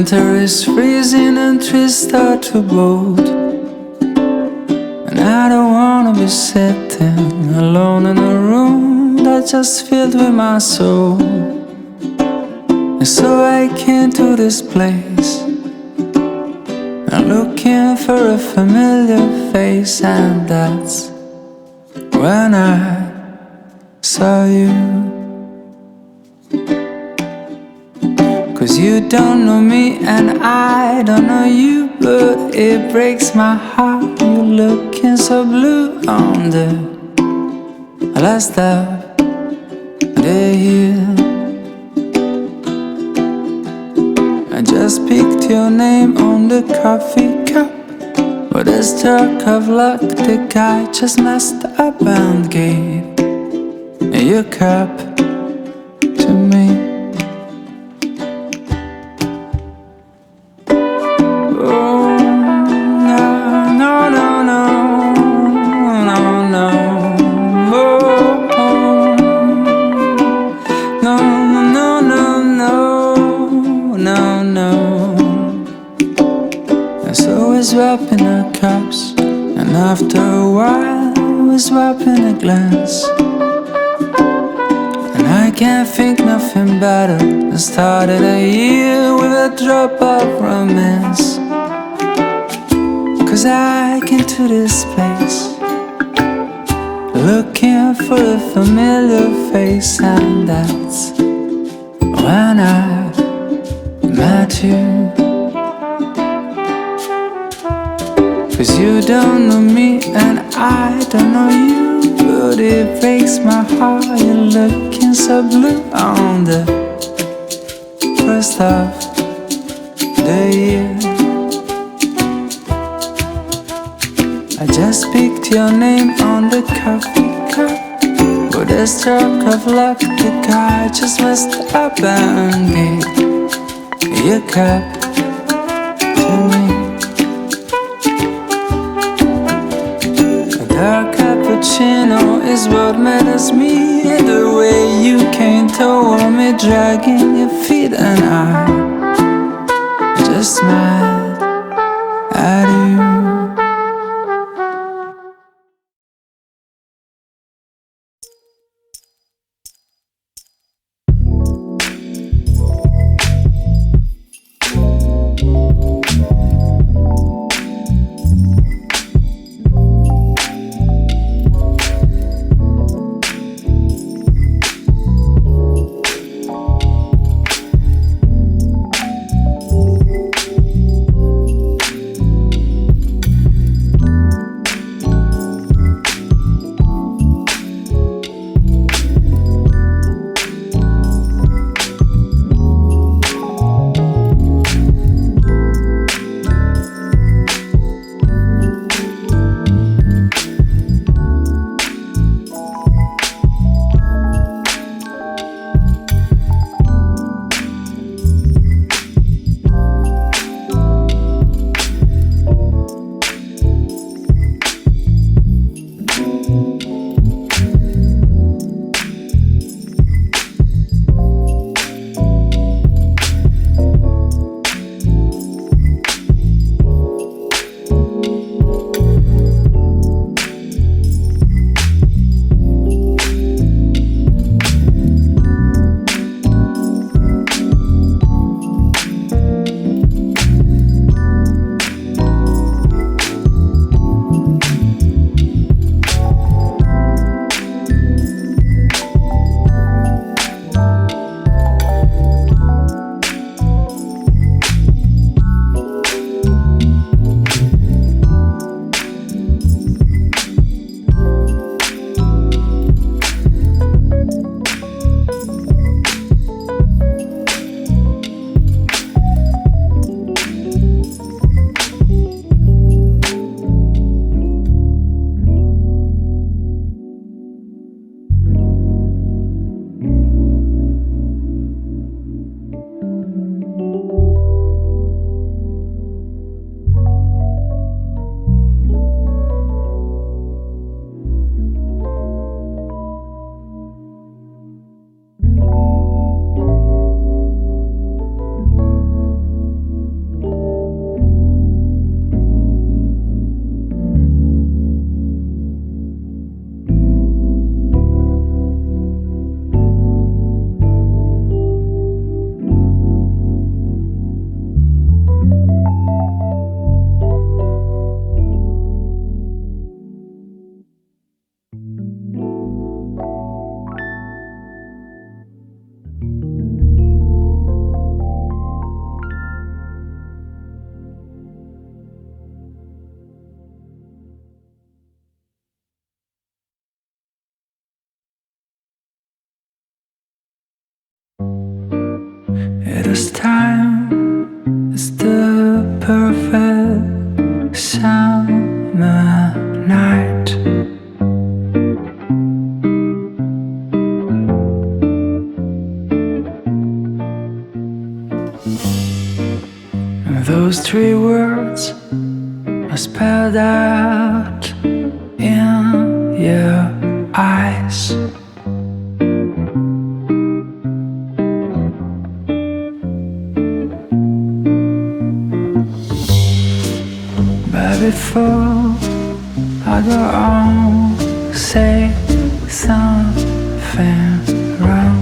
Winter is freezing and trees start to bolt, and I don't wanna be sitting alone in a room that's just filled with my soul. And so I came to this place, I'm looking for a familiar face, and that's when I saw you. 'Cause you don't know me and I don't know you, but it breaks my heart. You're looking so blue on the last of the year. I just picked your name on the coffee cup, but a stroke of luck, the guy just messed up and gave your cup to me. Swapping our cups, and after a while we're swapping a glance. And I can't think nothing better than starting a year with a drop of romance. 'Cause I came to this place looking for a familiar face, and that's when I met you. 'Cause you don't know me and I don't know you, but it breaks my heart. You're looking so blue on the first of the year. I just picked your name on the coffee cup, with a stroke of luck, the guy just messed up and gave your cup to me. A cappuccino is what matters me, the way you came toward me, dragging your feet, and I just smiled at you. this time is the perfect summer night. And those three words are spelled out in your eyes. But before I go on, say something wrong.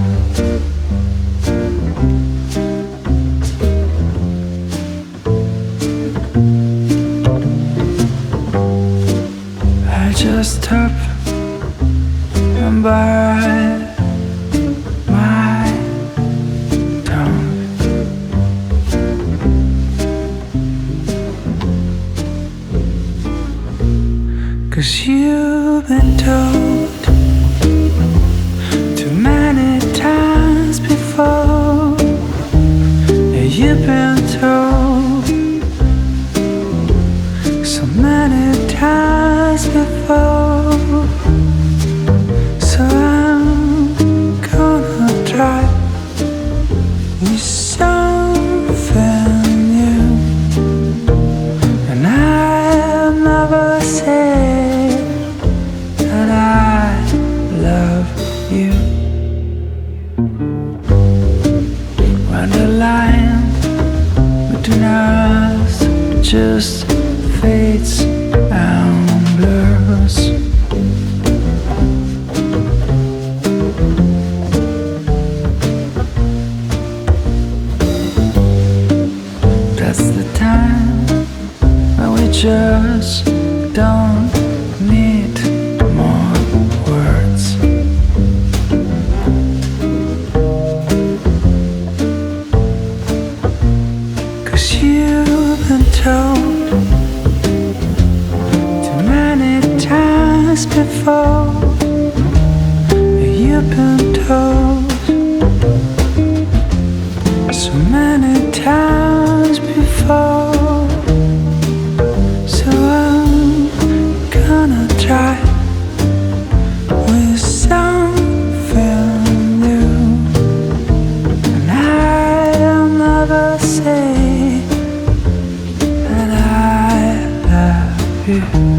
I just hope I'm by my tongue. 'Cause you've been told too many times before. Yeah, you've been told so many times before. So I'm gonna try with something new. And I'll never say that I love you. When the line between us just fades and blurs. That's the time when we just don't need more words. Cause you've been told too many times before. You've been told so many times before. So I'm gonna try with something new. And I'll never say that I love you.